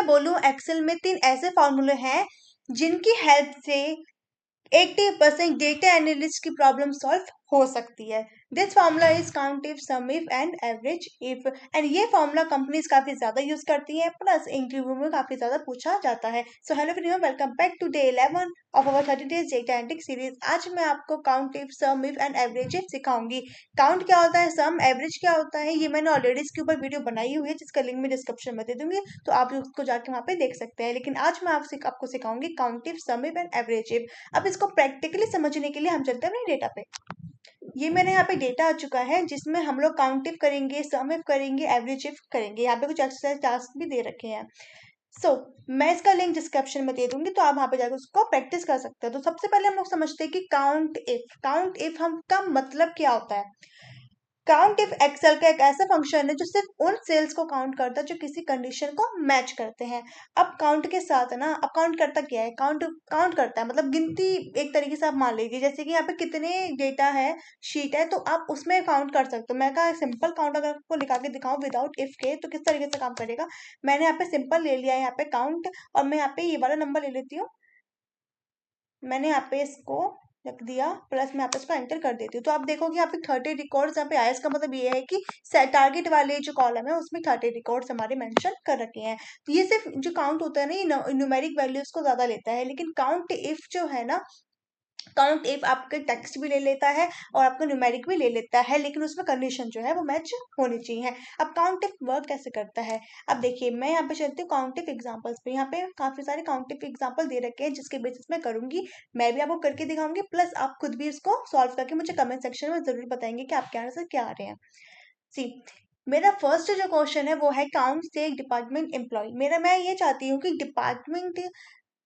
मैं बोलूँ एक्सेल में 3 ऐसे फॉर्मूले हैं जिनकी हेल्प से 80% डेटा एनालिस्ट की प्रॉब्लम सॉल्व हो सकती है। This formula is count if, sum if and average if. And ये फॉर्मूला कंपनीज काफी ज्यादा यूज करती है, प्लस इंटरव्यू में काफी ज्यादा पूछा जाता है। So hello everyone, welcome back to day 11 of our 30 days data analytics series. आज मैं आपको count if, sum if and average if सिखाऊंगी। काउंट क्या होता है, सम एवरेज क्या होता है, ये मैंने ऑलरेडी इसके ऊपर वीडियो बनाई हुई है जिसका लिंक मैं डिस्क्रिप्शन में दे दूंगी, तो आप उसको जाके वहाँ पे देख सकते हैं। लेकिन आज मैं आपको सिखाऊंगी count if, sum if and average if. अब इसको प्रैक्टिकली समझने के लिए हम चलते हैं अपने डेटा पे। ये मेरे यहाँ पे डेटा आ चुका है जिसमें हम लोग काउंट इफ करेंगे, सम इफ करेंगे, एवरेज इफ करेंगे। यहाँ पे कुछ एक्सरसाइज टास्क भी दे रखे हैं। मैं इसका लिंक डिस्क्रिप्शन में दे दूंगी, तो आप वहां पे जाकर उसको प्रैक्टिस कर सकते हो। तो सबसे पहले हम लोग समझते हैं कि काउंट इफ हम का मतलब क्या होता है। काउंट इफ एक्सेल का एक ऐसा फंक्शन है जो सिर्फ उन सेल्स को काउंट करता है जो किसी कंडीशन को मैच करते हैं। अब काउंट के साथ है ना, अब काउंट करता क्या है, काउंट काउंट करता है मतलब गिनती। एक तरीके से आप मान लीजिए जैसे कि यहाँ पे कितने डेटा है, शीट है, तो आप उसमें काउंट कर सकते हो। मैं कहा सिंपल काउंट अगर आपको लिखा के दिखाऊं विदाउट इफ के, तो किस तरीके से काम करेगा। मैंने यहाँ पे सिंपल ले लिया है यहाँ पे काउंट, और मैं यहाँ पे ये वाला नंबर ले लेती हूँ। मैंने यहाँ पे इसको रख दिया, प्लस मैं यहाँ पे इसको एंटर कर देती हूँ। तो आप देखोगे यहाँ पे 30 रिकॉर्ड्स यहाँ पे आया। इसका मतलब ये है कि टारगेट वाले जो कॉलम है उसमें 30 रिकॉर्ड्स हमारे मेंशन कर रखे हैं। तो ये सिर्फ जो काउंट होता है ना, ये न्यूमेरिक वैल्यूज को ज्यादा लेता है, लेकिन काउंट इफ जो है ना, काउंट इफ आपके टेक्स्ट भी ले लेता है और आपका न्यूमेरिक भी ले लेता है, लेकिन उसमें कंडीशन जो है वो मैच होनी चाहिए। अब काउंट इफ वर्क कैसे करता है, अब देखिए मैं यहाँ पे चलती हूँ काउंट इफ एग्जांपल्स पे। यहाँ पे काफी सारे काउंट इफ एग्जांपल दे रखे हैं जिसके बेसिस में करूंगी। मैं भी आपको करके दिखाऊंगी, प्लस आप खुद भी इसको सॉल्व करके मुझे कमेंट सेक्शन में जरूर बताएंगे कि आपके आंसर क्या आ रहे हैं। सी, मेरा फर्स्ट जो क्वेश्चन है वो है काउंट से डिपार्टमेंट एम्प्लॉय। मैं ये चाहती हूँ कि डिपार्टमेंट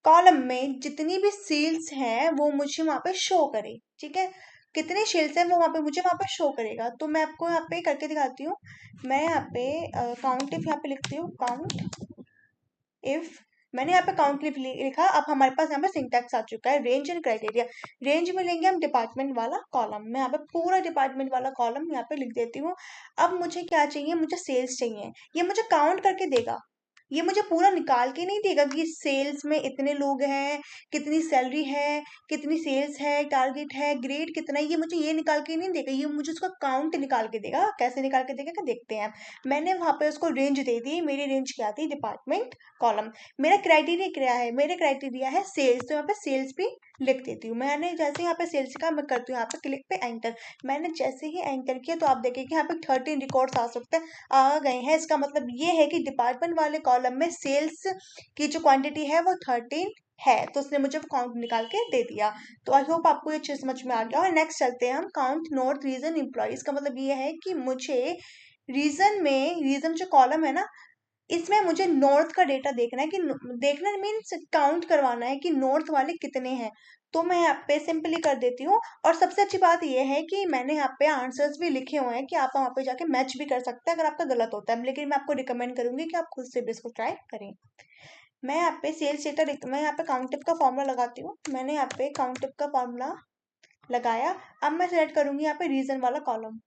कॉलम में जितनी भी सेल्स हैं वो मुझे वहां पे शो करे। ठीक है, कितने सेल्स हैं वो वहां पे मुझे वहां पे शो करेगा। तो मैं आपको यहाँ पे करके दिखाती हूँ। मैं यहाँ पे काउंट इफ यहाँ पे लिखती हूँ, काउंट इफ। मैंने यहाँ पे काउंट इफ लिखा। अब हमारे पास यहाँ पे सिंटैक्स आ चुका है, रेंज एंड क्राइटेरिया। रेंज में लेंगे हम डिपार्टमेंट वाला कॉलम। मैं यहाँ पे पूरा डिपार्टमेंट वाला कॉलम यहाँ पे लिख देती हूँ। अब मुझे क्या चाहिए, मुझे सेल्स चाहिए। ये मुझे काउंट करके देगा, ये मुझे पूरा निकाल के नहीं देगा कि सेल्स में इतने लोग हैं, कितनी सैलरी है, कितनी सेल्स है, टारगेट है, ग्रेड कितना है, ये मुझे ये निकाल के नहीं देगा। ये मुझे उसका काउंट निकाल के देगा। कैसे निकाल के देगा क्या देखते हैं। मैंने वहां पे उसको रेंज दे दी। मेरी रेंज क्या थी, डिपार्टमेंट कॉलम। मेरा क्राइटेरिया क्या है, मेरे क्राइटेरिया है सेल्स। तो यहाँ पे सेल्स भी लिख देती हूँ। मैंने जैसे यहाँ पे सेल्स का मैं करती हूँ यहाँ पे क्लिक पे एंटर। मैंने जैसे ही एंटर किया तो आप देखेंगे यहाँ पे 13 रिकॉर्ड्स आ सकते हैं, आ गए हैं। इसका मतलब ये है कि डिपार्टमेंट वाले कॉलम में सेल्स की जो क्वांटिटी है वो 13 है, तो उसने मुझे काउंट निकाल के दे दिया। तो आई होप आपको ये चीज समझ में आ गया। और नेक्स्ट चलते हैं हम, काउंट नॉर्थ रीजन एम्प्लॉयज। का मतलब ये है कि मुझे रीजन जो कॉलम है ना, इसमें मुझे नॉर्थ का डेटा देखना है। कि देखना मीन्स काउंट करवाना है कि नॉर्थ वाले कितने हैं। तो मैं यहाँ पे सिंपली कर देती हूँ। और सबसे अच्छी बात यह है कि मैंने यहाँ पे आंसर्स भी लिखे हुए हैं कि आप वहाँ पे जाके मैच भी कर सकते हैं अगर आपका गलत होता है, लेकिन मैं आपको रिकमेंड करूंगी कि आप खुद से भी इसको ट्राई करें। मैं यहाँ पे सेल्स डेटा, मैं यहाँ पे काउंटिव का फॉर्मूला लगाती हूँ। मैंने यहाँ पे काउंटिव का फॉर्मूला लगाया। अब मैं सिलेक्ट करूंगी यहाँ पे रीजन वाला कॉलम।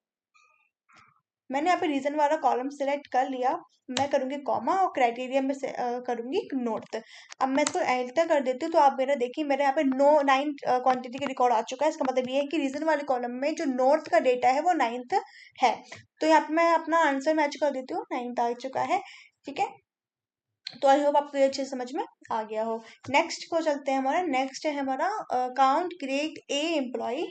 मैंने यहाँ पे रीजन वाला कॉलम सिलेक्ट कर लिया। मैं करूंगी कॉमा और क्राइटेरिया में से करूंगी नॉर्थ। अब मैं इसको एंटर कर देती हूँ। तो आप मेरा देखिए, मेरे यहाँ पे 9 क्वांटिटी का रिकॉर्ड आ चुका है। इसका मतलब ये है कि रीजन वाले कॉलम में जो नॉर्थ का डेटा है वो 9th है। तो यहाँ पे मैं अपना आंसर मैच कर देती हूँ, 9th आ चुका है। ठीक है, तो आई होप आपको ये अच्छे से समझ में आ गया हो। नेक्स्ट को चलते हैं, हमारा नेक्स्ट है हमारा काउंट ग्रेड ए एम्प्लॉय।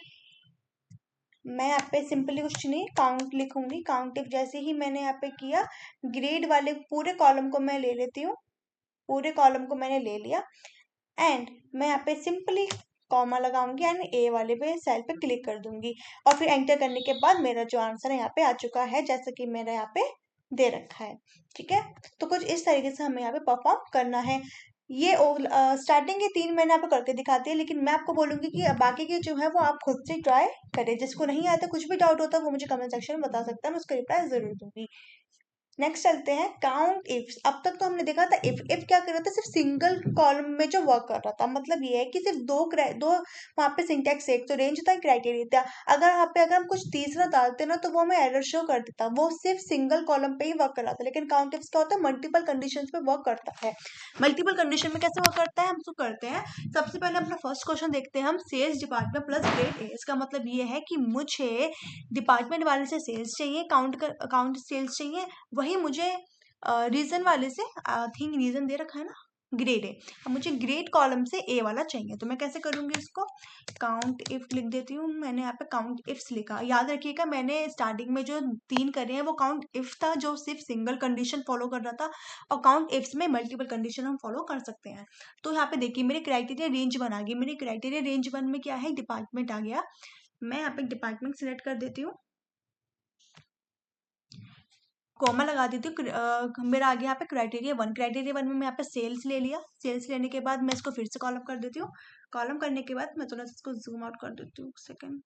मैं यहाँ पे सिंपली कुछ नहीं काउंट लिखूंगी। काउंट इफ जैसे ही मैंने यहाँ पे किया, ग्रेड वाले पूरे कॉलम को मैं ले लेती हूँ। पूरे कॉलम को मैंने ले लिया एंड मैं यहाँ पे सिंपली कॉमा लगाऊंगी एंड ए वाले पे सेल पे क्लिक कर दूंगी। और फिर एंटर करने के बाद मेरा जो आंसर है यहाँ पे आ चुका है, जैसा कि मेरा यहाँ पे दे रखा है। ठीक है, तो कुछ इस तरीके से हमें यहाँ पे परफॉर्म करना है। ये स्टार्टिंग के 3 मैंने यहाँ पे करके दिखाती है, लेकिन मैं आपको बोलूंगी कि बाकी के जो है वो आप खुद से ट्राई करें। जिसको नहीं आता, कुछ भी डाउट होता है वो मुझे कमेंट सेक्शन में बता सकता है, मैं उसका रिप्लाई जरूर दूंगी। नेक्स्ट चलते हैं काउंट इफ। अब तक तो हमने देखा था इफ क्या कर रहा था, सिर्फ सिंगल कॉलम में जो वर्क कर रहा था, मतलब ये है कि सिर्फ दो वहां पे सिंटेक्स, एक तो रेंज था, क्राइटेरिया था। अगर वहां पे अगर हम कुछ तीसरा डालते ना तो वो हमें एरर शो कर देता, वो सिर्फ सिंगल कॉलम पे ही वर्क कर रहा था। लेकिन काउंट इफ क्या होता है, मल्टीपल कंडीशन पे वर्क करता है। मल्टीपल कंडीशन में कैसे वर्क करता है, हम तो करते हैं। सबसे पहले अपना फर्स्ट क्वेश्चन देखते हैं हम, sales department plus grade A. इसका मतलब ये है कि मुझे डिपार्टमेंट वाले से सेल्स चाहिए, काउंट सेल्स चाहिए, वही मुझे रीजन वाले से, आई थिंक रीजन दे रखा है ना, ग्रेड है। अब मुझे ग्रेड कॉलम से ए वाला चाहिए, तो मैं कैसे करूंगी इसको, काउंट इफ लिख देती हूँ। मैंने यहाँ पे काउंट इफ्स लिखा, याद रखिएगा मैंने स्टार्टिंग में जो 3 करे हैं वो काउंट इफ था जो सिर्फ सिंगल कंडीशन फॉलो कर रहा था, और काउंट इफ्स में मल्टीपल कंडीशन हम फॉलो कर सकते हैं। तो यहाँ पे देखिए मेरे क्राइटेरिया रेंज 1 आ गई, मेरे क्राइटेरिया रेंज 1 में क्या है, डिपार्टमेंट आ गया। मैं यहाँ पे डिपार्टमेंट सिलेक्ट कर देती हूँ, कॉमा लगा देती हूँ। मेरा आ गया यहाँ पे क्राइटेरिया 1। क्राइटेरिया 1 में मैं यहाँ पे सेल्स ले लिया, सेल्स लेने के बाद मैं इसको फिर से कॉलम कर देती हूँ। कॉलम करने के बाद मैं थोड़ा सा इसको जूम आउट कर देती हूँ, सेकंड,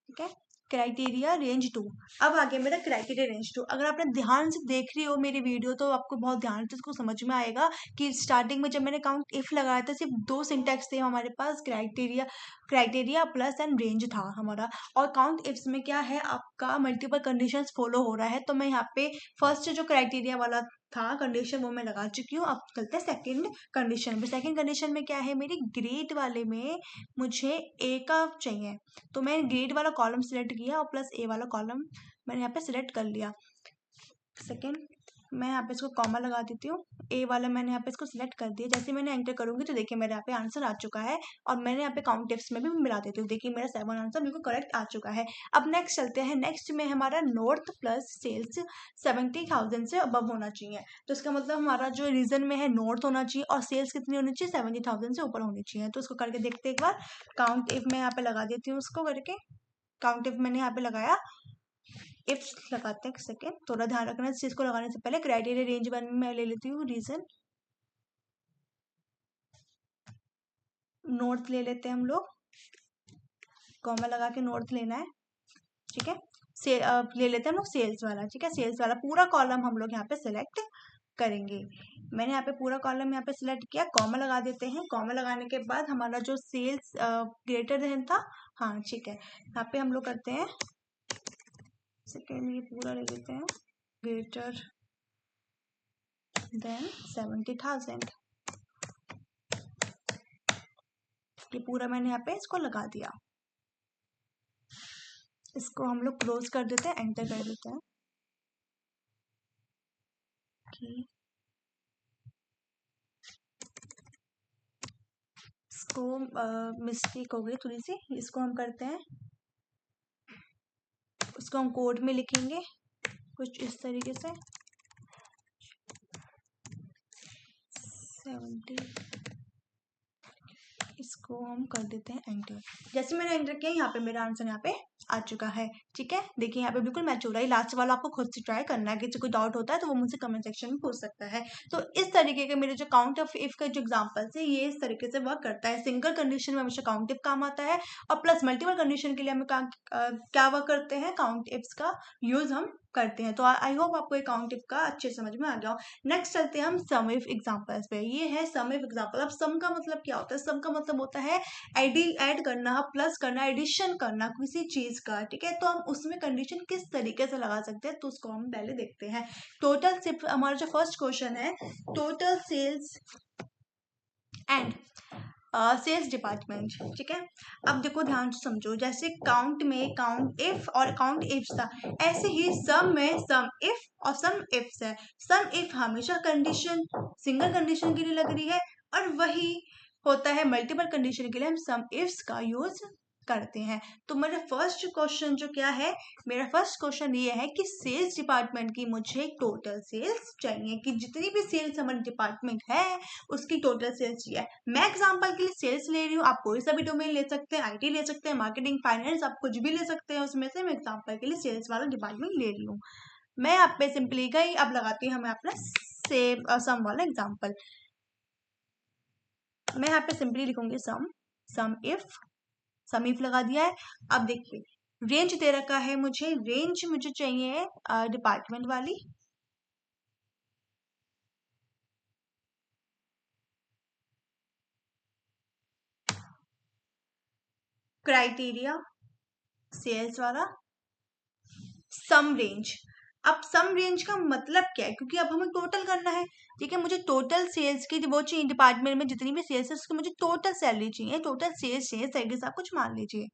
ठीक है। क्राइटेरिया रेंज 2, अब आगे मेरा क्राइटेरिया रेंज 2। अगर आपने ध्यान से देख रही हो मेरी वीडियो तो आपको बहुत ध्यान से इसको समझ में आएगा कि स्टार्टिंग में जब मैंने काउंट इफ लगाया था सिर्फ 2 सिंटेक्स थे हमारे पास, क्राइटेरिया प्लस एंड रेंज था हमारा। और काउंट इफ्स में क्या है, आपका मल्टीपल कंडीशंस फॉलो हो रहा है। तो मैं यहाँ पे फर्स्ट जो क्राइटेरिया वाला था कंडीशन वो मैं लगा चुकी हूँ। अब चलते हैं सेकंड कंडीशन में। सेकंड कंडीशन में क्या है, मेरी ग्रेड वाले में मुझे ए का चाहिए, तो मैं ग्रेड वाला कॉलम सिलेक्ट किया और प्लस ए वाला कॉलम मैंने यहाँ पे सिलेक्ट कर लिया। सेकेंड, मैं यहाँ पे इसको कॉमा लगा देती हूँ, ए वाला मैंने यहाँ पे इसको सिलेक्ट कर दिया। जैसे मैंने एंटर करूंगी तो देखिए मेरे यहाँ पे आंसर आ चुका है, और मैंने यहाँ पे काउंट टिप्स में भी मिला देती हूँ, देखिए मेरा 7 आंसर बिल्कुल करेक्ट आ चुका है। अब नेक्स्ट चलते हैं, नेक्स्ट में हमारा नॉर्थ प्लस सेल्स 70,000 से अबव होना चाहिए। तो इसका मतलब हमारा जो रीजन में है नॉर्थ होना चाहिए और सेल्स कितनी होनी चाहिए, 70,000 से ऊपर होनी चाहिए। तो इसको करके देखते हैं एक बार। काउंट इफ मैं यहाँ पे लगा देती हूँ, उसको करके काउंट इफ मैंने यहाँ पे लगाया, इफ लगाते हैं। सेकेंड, थोड़ा ध्यान रखना इस चीज को लगाने से पहले। क्राइटेरिया रेंज 1 में मैं ले लेती हूँ रीजन, नॉर्थ ले लेते हैं हम लोग, कॉमा लगा के नॉर्थ लेना है, ठीक है। ले लेते हैं हम लोग सेल्स वाला, ठीक है। सेल्स वाला पूरा कॉलम हम लोग यहाँ पे सिलेक्ट करेंगे। मैंने यहाँ पे पूरा कॉलम यहाँ पे सिलेक्ट किया, कॉमा लगा देते हैं। कॉमा लगाने के बाद हमारा जो सेल्स ग्रेटर देन था, हाँ ठीक है, यहाँ पे हम लोग करते हैं सेकेंड, ये पूरा ले लेते हैं, ग्रेटर देन 70,000, ये पूरा मैंने यहाँ पे इसको लगा दिया। इसको हम लोग क्लोज कर देते हैं, एंटर कर देते हैं कि इसको मिस्टेक हो गई थोड़ी सी, इसको हम करते हैं, उसको हम कोड में लिखेंगे कुछ इस तरीके से 70, इसको हम कर देते हैं एंटर। जैसे मैंने एंटर किया यहाँ पे मेरा आंसर यहाँ पे आ चुका है, ठीक है। देखिए यहाँ पे बिल्कुल मैच हो रहा है। लास्ट वाला आपको खुद से ट्राई करना है, किसी को डाउट होता है तो वो मुझसे कमेंट सेक्शन में पूछ सकता है। तो इस तरीके के मेरे जो काउंट ऑफ इफ का जो एग्जांपल्स है ये इस तरीके से वर्क करता है। सिंगल कंडीशन में हमेशा काउंट इफ काम आता है, और प्लस मल्टीपल कंडीशन के लिए हमें क्या वर्क करते हैं, काउंट इफ्स का यूज हम करते हैं। तो आई होप आपको ये काउंट इफ का अच्छे समझ में आ गया हो। नेक्स्ट चलते हैं हम सम इफ एग्जांपल्स पे। ये है सम इफ एग्जांपल। अब सम का मतलब क्या होता है, सम का मतलब होता है ऐड करना, प्लस करना, एडिशन करना किसी चीज का, ठीक है। तो हम उसमें कंडीशन किस तरीके से लगा सकते हैं तो उसको हम पहले देखते हैं। टोटल सिर्फ हमारा जो फर्स्ट क्वेश्चन है, total sales and sales department, ठीक है। अब देखो ध्यान से समझो, जैसे काउंट में काउंट इफ और काउंट इफ्स था, ऐसे ही सम में सम इफ और सम इफ्स है। सम इफ हमेशा कंडीशन सिंगल कंडीशन के लिए लग रही है, और वही होता है मल्टीपल कंडीशन के लिए हम सम इफ्स का यूज करते हैं। तो मेरा फर्स्ट क्वेश्चन जो क्या है, मेरा फर्स्ट क्वेश्चन ये है कि सेल्स डिपार्टमेंट की मुझे टोटल सेल्स चाहिए, कि जितनी भी सेल्स हमारे डिपार्टमेंट है उसकी टोटल सेल्स चाहिए। मैं एग्जांपल के लिए सेल्स ले रही हूँ, आप कोई सा भी डोमेन ले सकते हैं, आईटी ले सकते हैं, मार्केटिंग, फाइनेंस, आप कुछ भी ले सकते हैं उसमें से। मैं एग्जांपल के लिए सेल्स वाला डिपार्टमेंट ले रही हूँ। मैं आप पे सिंपली गई, अब लगाती हूँ हमें अपना सेम सम वाला एग्जांपल। मैं यहाँ पे सिंपली लिखूंगी सम इफ लगा दिया है। अब देखिए रेंज दे रखा है मुझे, रेंज मुझे चाहिए डिपार्टमेंट वाली। क्राइटेरिया सेल्स वाला, सम रेंज। अब सम रेंज का मतलब क्या है, क्योंकि अब हमें टोटल करना है। ठीक है, मुझे टोटल सेल्स की वो चाहिए, डिपार्टमेंट में जितनी भी सेल्स है उसकी मुझे टोटल सैलरी चाहिए, टोटल सेल्स चाहिए, सैलरी आप कुछ मान लीजिए।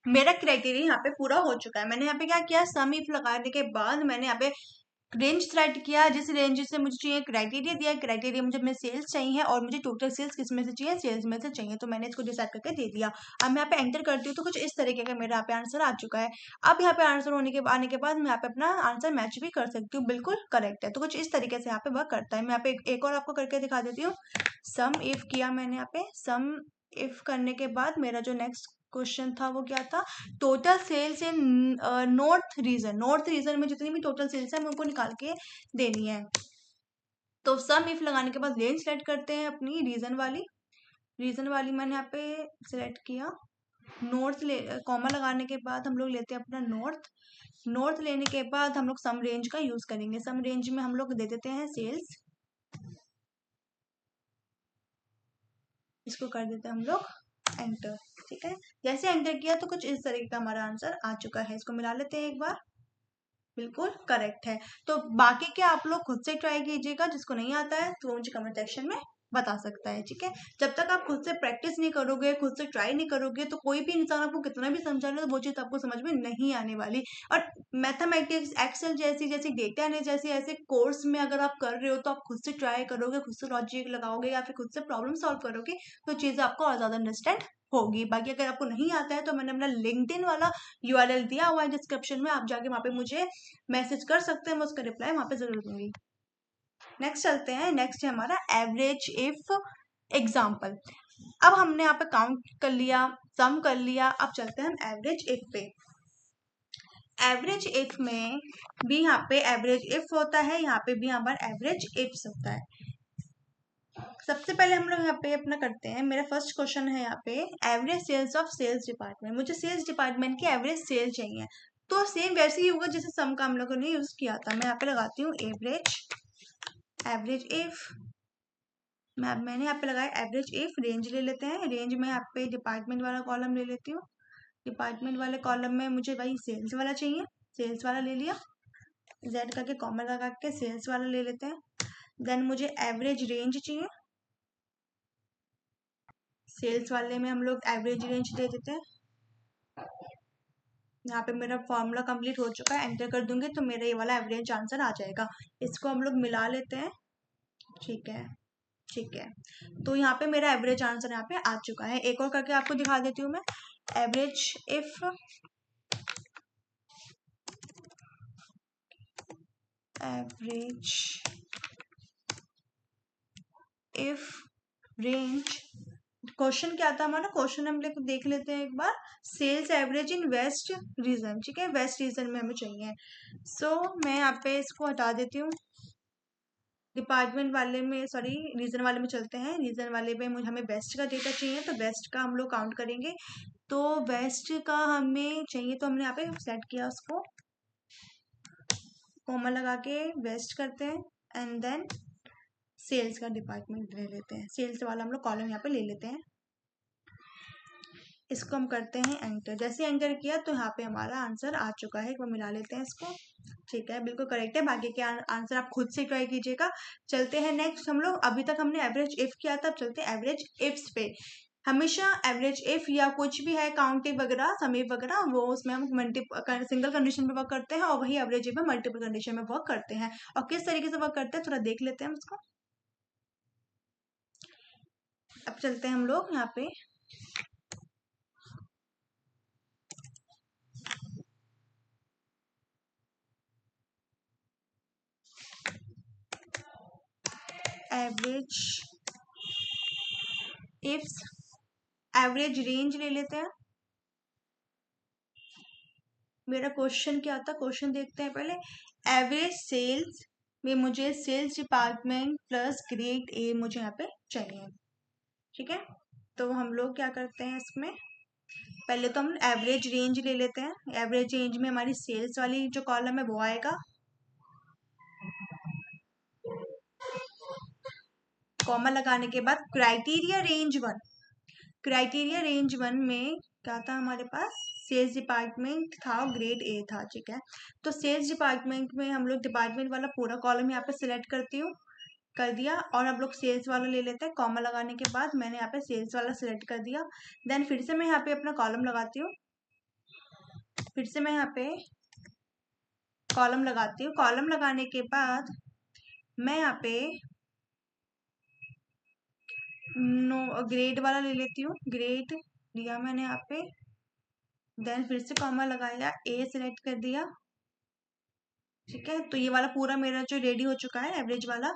मेरा क्राइटेरिया यहाँ पे पूरा हो चुका है। मैंने यहाँ पे क्या किया, सम इफ लगाने के बाद मैंने यहाँ पे रेंज सेलेक्ट किया, जिस रेंज से मुझे चाहिए, क्राइटेरिया दिया, क्राइटेरिया मुझे अपने सेल्स चाहिए और मुझे टोटल सेल्स किस में से चाहिए, सेल्स में से चाहिए, तो मैंने इसको डिसाइड करके दे दिया। अब मैं यहाँ पे एंटर करती हूँ तो कुछ इस तरीके का मेरा यहाँ पे आंसर आ चुका है। अब यहाँ पे आंसर आने के बाद मैं यहाँ पे अपना आंसर मैच भी कर सकती हूँ, बिल्कुल करेक्ट है। तो कुछ इस तरीके से यहाँ पे वर्क करता है। मैं यहाँ पे एक और आपको करके दिखा देती हूँ। सम इफ किया मैंने यहाँ पे, सम इफ करने के बाद मेरा जो नेक्स्ट क्वेश्चन था वो क्या था, टोटल सेल्स इन नॉर्थ रीजन। नॉर्थ रीजन में जितनी भी टोटल सेल्स है उनको निकाल के देनी है। तो सम इफ लगाने के बाद रेंज सेलेक्ट करते हैं अपनी रीजन वाली। रीजन वाली मैंने यहाँ पे सिलेक्ट किया। नॉर्थ ले, कॉमा लगाने के बाद हम लोग लेते हैं अपना नॉर्थ। नॉर्थ लेने के बाद हम लोग सम रेंज का यूज करेंगे। सम रेंज में हम लोग दे देते हैं सेल्स, इसको कर देते हैं हम लोग एंटर। ठीक है, जैसे एंटर किया तो कुछ इस तरीके का हमारा आंसर आ चुका है। इसको मिला लेते हैं एक बार, बिल्कुल करेक्ट है। तो बाकी के आप लोग खुद से ट्राई कीजिएगा, जिसको नहीं आता है तो वो मुझे कमेंट सेक्शन में बता सकता है। ठीक है, जब तक आप खुद से प्रैक्टिस नहीं करोगे, खुद से ट्राई नहीं करोगे, तो कोई भी इंसान आपको कितना भी समझा ले तो वो चीज आपको समझ में नहीं आने वाली। और मैथमेटिक्स, एक्सेल जैसी जैसी डेटा एनालिसिस जैसे ऐसे कोर्स में अगर आप कर रहे हो तो आप खुद से ट्राई करोगे, खुद से लॉजिक लगाओगे या फिर खुद से प्रॉब्लम सॉल्व करोगे तो चीजें आपको और ज्यादा अंडरस्टैंड होगी। बाकी अगर आपको नहीं आता है तो मैंने अपना लिंक्डइन वाला यूआरएल दिया हुआ है डिस्क्रिप्शन में, आप जाके वहां पे मुझे मैसेज कर सकते हैं, मैं उसका रिप्लाई वहां पे जरूर दूंगी। नेक्स्ट चलते हैं। नेक्स्ट है हमारा एवरेज इफ एग्जाम्पल। अब हमने यहाँ पे काउंट कर लिया, सम कर लिया, अब चलते हैं हम एवरेज इफ पे। एवरेज इफ में भी यहाँ पे एवरेज इफ होता है, यहाँ पे भी हमारा एवरेज इफ होता है। सबसे पहले हम लोग यहाँ पे अपना करते हैं। मेरा फर्स्ट क्वेश्चन है यहाँ पे average sales of sales department. मुझे सेल्स डिपार्टमेंट की एवरेज सेल चाहिए, तो सेम वैसे ही होगा जैसे सम का हम लोगों ने यूज किया था। मैं यहाँ पे लगाती हूँ एवरेज, एवरेज इफ। मैंने यहाँ पे लगाया एवरेज इफ, रेंज ले लेते हैं। रेंज में यहाँ पे डिपार्टमेंट वाला कॉलम ले लेती हूँ। डिपार्टमेंट वाले कॉलम में मुझे भाई सेल्स वाला चाहिए, सेल्स वाला ले लिया। जेड करके कॉमा लगा के सेल्स वाला ले लेते हैं। देन मुझे एवरेज रेंज चाहिए, सेल्स वाले में हम लोग एवरेज रेंज दे देते हैं। यहाँ पे मेरा फॉर्मूला कंप्लीट हो चुका है, एंटर कर दूंगी तो मेरा ये वाला एवरेज आंसर आ जाएगा। इसको हम लोग मिला लेते हैं। ठीक है, ठीक है, तो यहाँ पे मेरा एवरेज आंसर यहाँ पे आ चुका है। एक और करके आपको दिखा देती हूँ मैं। Average if, average if range, question क्या था हमारा, क्वेश्चन हम लोग देख लेते हैं एक बार। Sales average in west region. ठीक है, वेस्ट रीजन में हमें चाहिए। सो मैं यहाँ पे इसको हटा देती हूँ। डिपार्टमेंट वाले में, सॉरी, रीजन वाले में चलते हैं। रीजन वाले में मुझे हमें वेस्ट का डेटा चाहिए, तो वेस्ट का हम लोग काउंट करेंगे। तो वेस्ट का हमें चाहिए तो हमने यहाँ पे सेट किया, उसको कॉमा लगा के वेस्ट करते हैं। एंड देन सेल्स का डिपार्टमेंट ले लेते हैं, सेल्स वाला हम लोग कॉलम यहाँ पे ले लेते हैं। इसको हम करते हैं एंटर। जैसे एंटर किया तो यहाँ पे हमारा आंसर आ चुका है। एक बार मिला लेते हैं इसको। ठीक है, बिल्कुल करेक्ट है। बाकी के आंसर आप खुद से ट्राई कीजिएगा। चलते हैं नेक्स्ट हम लोग। अभी तक हमने एवरेज इफ किया था, अब चलते हैं एवरेज इफ्स पे। हमेशा एवरेज इफ या कुछ भी है काउंटिंग वगैरह, समीप वगैरह, वो उसमें हम मल्टीपल सिंगल कंडीशन पे वर्क करते हैं और वही एवरेज इफ में मल्टीपल कंडीशन में वर्क करते हैं। और किस तरीके से वर्क करते हैं थोड़ा देख लेते हैं उसको। अब चलते हैं हम लोग यहाँ पे एवरेज इफ्स, एवरेज रेंज ले लेते हैं। मेरा क्वेश्चन क्या था, क्वेश्चन देखते हैं पहले। एवरेज सेल्स में मुझे sales department plus grade A मुझे यहाँ पे चाहिए। ठीक है, तो हम लोग क्या करते हैं इसमें, पहले तो हम एवरेज रेंज ले लेते हैं। एवरेज रेंज में हमारी सेल्स वाली जो कॉलम है वो आएगा, कॉमा लगाने के बाद criteria range one. Criteria range one में क्या था हमारे पास, सेल्स डिपार्टमेंट था, ग्रेड ए था। ठीक है, तो सेल्स डिपार्टमेंट में हम लोग डिपार्टमेंट वाला पूरा कॉलम यहाँ पे सिलेक्ट करती हूँ, कर दिया, और हम लोग सेल्स वाला ले लेते हैं। कॉमा लगाने के बाद मैंने यहाँ पे सेल्स वाला सिलेक्ट कर दिया। देन फिर से मैं यहाँ पे अपना कॉलम लगाती हूँ, फिर से मैं यहाँ पे कॉलम लगाती हूँ। कॉलम लगाने के बाद मैं यहाँ पे नो ग्रेड वाला ले लेती हूँ, ग्रेड लिया मैंने यहाँ पे। देन फिर से कॉमा लगाया, ए सिलेक्ट कर दिया। ठीक है, तो ये वाला पूरा मेरा जो रेडी हो चुका है एवरेज वाला,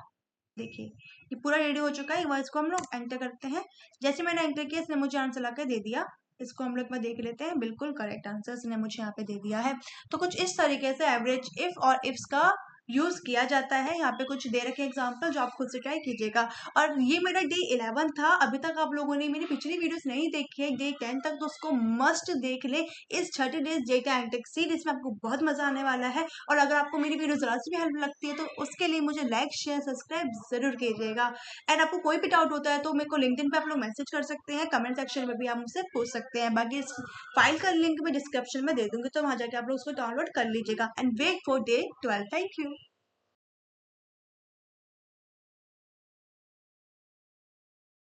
देखिए ये पूरा रेडी हो चुका है। इसको हम लोग एंटर करते हैं। जैसे मैंने एंटर किया इसने मुझे आंसर ला दे दिया। इसको हम लोग देख लेते हैं, बिल्कुल करेक्ट आंसर इसने मुझे यहाँ पे दे दिया है। तो कुछ इस तरीके से एवरेज इफ और इफ्स का यूज किया जाता है। यहाँ पे कुछ दे रखे एग्जाम्पल जो आप खुद से ट्राई कीजिएगा। और ये मेरा डे 11 था। अभी तक आप लोगों ने मेरी पिछली वीडियोस नहीं देखी है डे 10 तक, तो उसको मस्ट देख ले। इस 30 डेज डेटा एंड सीरीज में आपको बहुत मजा आने वाला है। और अगर आपको मेरी वीडियो जरा सी भी हेल्प लगती है तो उसके लिए मुझे लाइक शेयर सब्सक्राइब जरूर कीजिएगा। एंड आपको कोई भी डाउट होता है तो मेरे को लिंक्डइन पे आप लोग मैसेज कर सकते हैं, कमेंट सेक्शन में भी आप मुझसे पूछ सकते हैं। बाकी इस फाइल का लिंक मैं डिस्क्रिप्शन में दे दूंगी, तो वहां जाके आप लोग उसको डाउनलोड कर लीजिएगा। And wait for day 12। Thank you.